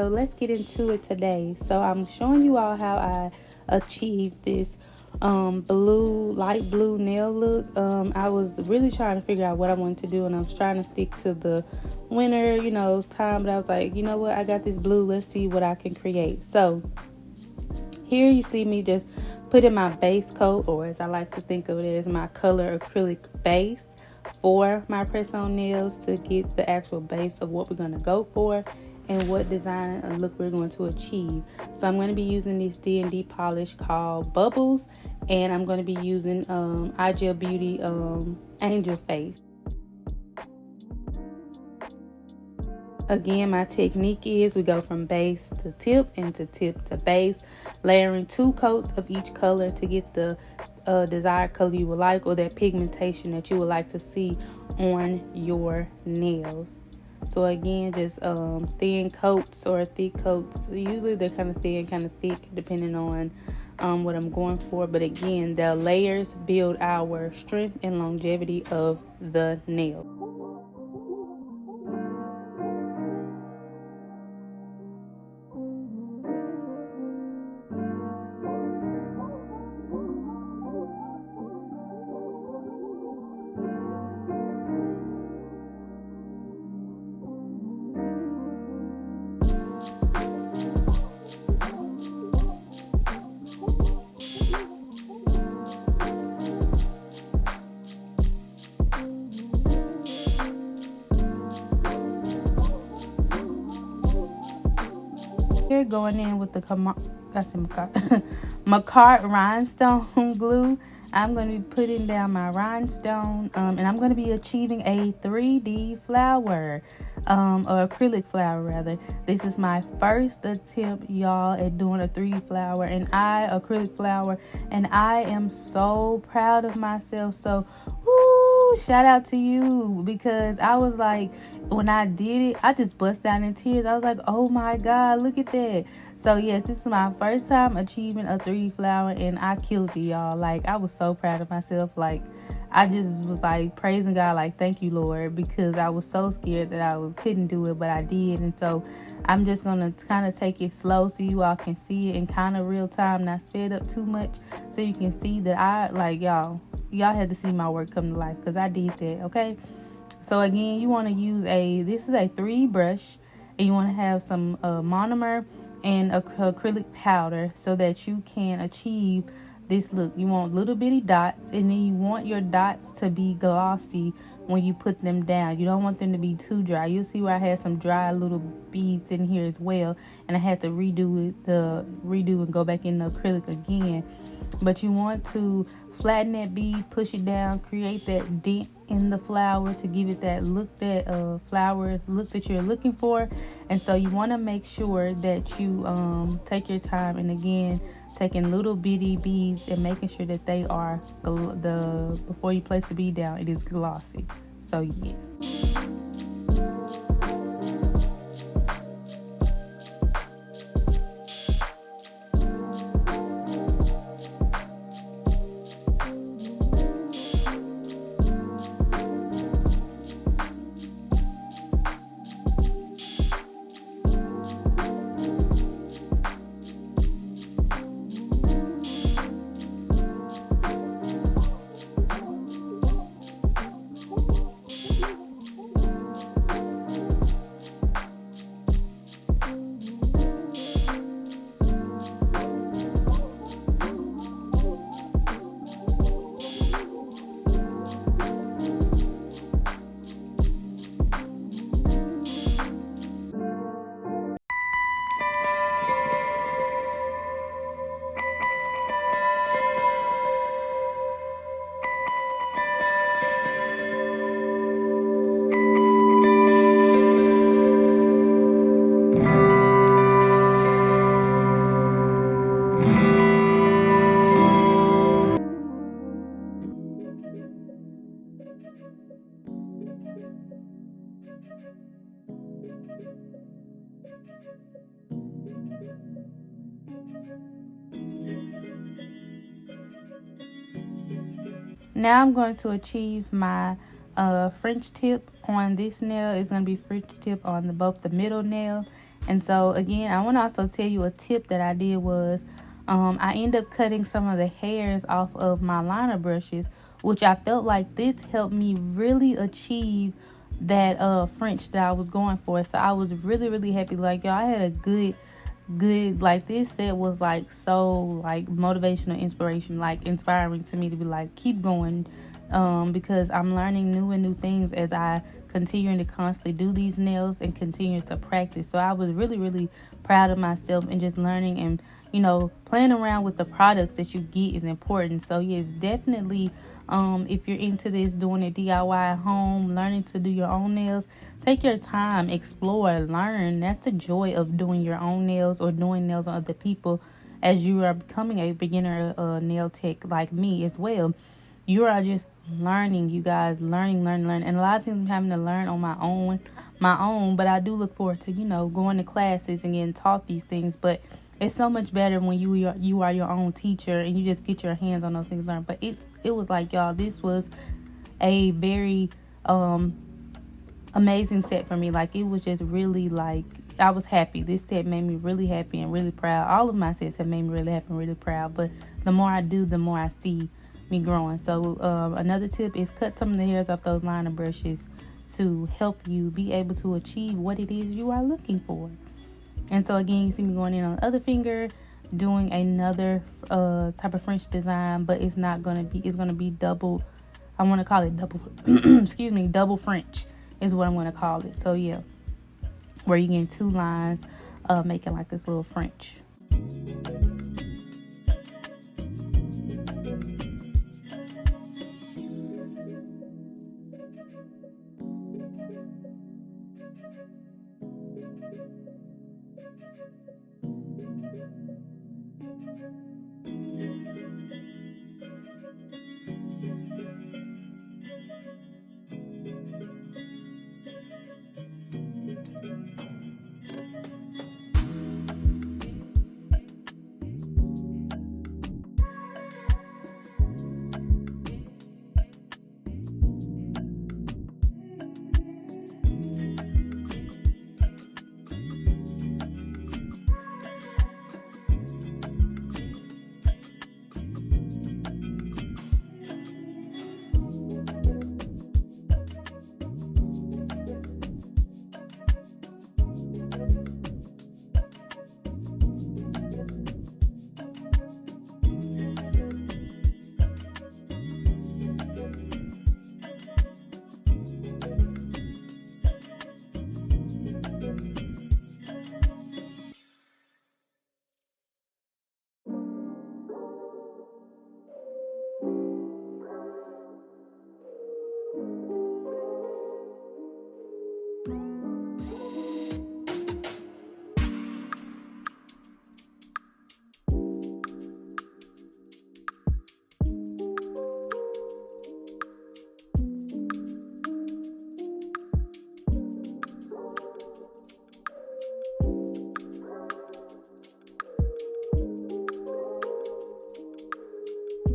so let's get into it today. So I'm showing you all how I achieved this light blue nail look. I was really trying to figure out what I wanted to do, and I was trying to stick to the winter, time, but I was like, you know what, I got this blue, let's see what I can create. So here you see me just putting my base coat, or as I like to think of it as my color acrylic base for my press-on nails to get the actual base of what we're going to go for and what design and look we're going to achieve. So I'm going to be using this D&D polish called Bubbles, and I'm going to be using Igel Beauty Angel Face. Again, my technique is we go from base to tip and to tip to base, layering 2 coats of each color to get the desired color you would like, or that pigmentation that you would like to see on your nails. So again, just thin coats or thick coats. Usually they're kind of thin, kind of thick, depending on what I'm going for. But again, the layers build our strength and longevity of the nail. Here, going in with the Manicure rhinestone glue, I'm going to be putting down my rhinestone, and I'm going to be achieving a 3D flower, or acrylic flower rather. This is my first attempt, y'all, at doing a 3D flower, and acrylic flower, and I am so proud of myself. So, shout out to you, because I was like, when I did it, I just bust out in tears. I was like, oh my God, look at that. So yes, this is my first time achieving a 3D flower, and I killed it, y'all. Like, I was so proud of myself. Like, I just was like praising God, like, thank you, Lord, because I was so scared that I couldn't do it, but I did. And so I'm just gonna kind of take it slow so you all can see it in kind of real time, not sped up too much, so you can see that y'all had to see my work come to life, because I did that. Okay, so again, you want to use this is a 3 brush, and you want to have some monomer and acrylic powder so that you can achieve this look. You want little bitty dots, and then you want your dots to be glossy when you put them down. You don't want them to be too dry. You'll see where I had some dry little beads in here as well, and I had to redo and go back in the acrylic again. But you want to flatten that bead, push it down, create that dent in the flower to give it that look, that flower look that you're looking for. And so you want to make sure that you take your time, and again, taking little bitty beads and making sure that they are before you place the bead down, it is glossy. So yes. Now I'm going to achieve my French tip on this nail. It's going to be French tip on both the middle nail And so again, I want to also tell you a tip that I did was I ended up cutting some of the hairs off of my liner brushes, which I felt like this helped me really achieve that French that I was going for. So I was really happy. Like, y'all, I had a good like, this set was like so like motivational, inspiration, like inspiring to me to be like, keep going, because I'm learning new things as I continue to constantly do these nails and continue to practice. So I was really proud of myself, and just learning and, you know, playing around with the products that you get is important. So yes, definitely, if you're into this, doing a DIY at home, learning to do your own nails, take your time, explore, learn. That's the joy of doing your own nails or doing nails on other people, as you are becoming a beginner nail tech like me as well. You are just learning, you guys, learning. And a lot of things I'm having to learn on my own, but I do look forward to, you know, going to classes and getting taught these things. But it's so much better when you are your own teacher and you just get your hands on those things learned. But it was like, y'all, this was a very amazing set for me. Like, it was just really, like, I was happy. This set made me really happy and really proud. All of my sets have made me really happy and really proud. But the more I do, the more I see me growing. So another tip is cut some of the hairs off those liner brushes to help you be able to achieve what it is you are looking for. And so again, you see me going in on the other finger, doing another type of French design, but it's going to be double. I want to call it double, excuse me, double French is what I'm going to call it. So yeah, where you get 2 lines, making like this little French.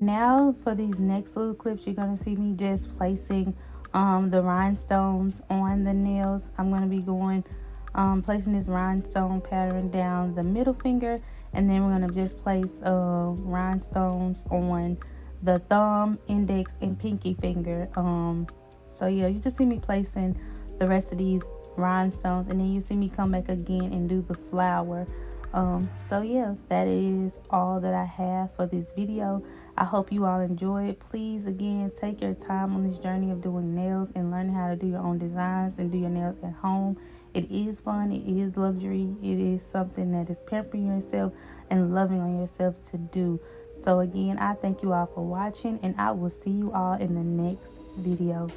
Now for these next little clips, you're going to see me just placing the rhinestones on the nails. I'm going to be going placing this rhinestone pattern down the middle finger, and then we're going to just place rhinestones on the thumb, index, and pinky finger. So yeah, you just see me placing the rest of these rhinestones, and then you see me come back again and do the flower. So yeah, that is all that I have for this video. I hope you all enjoy it. Please, again, take your time on this journey of doing nails and learning how to do your own designs and do your nails at home. It is fun. It is luxury. It is something that is pampering yourself and loving on yourself to do. So again, I thank you all for watching, and I will see you all in the next video.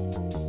bye.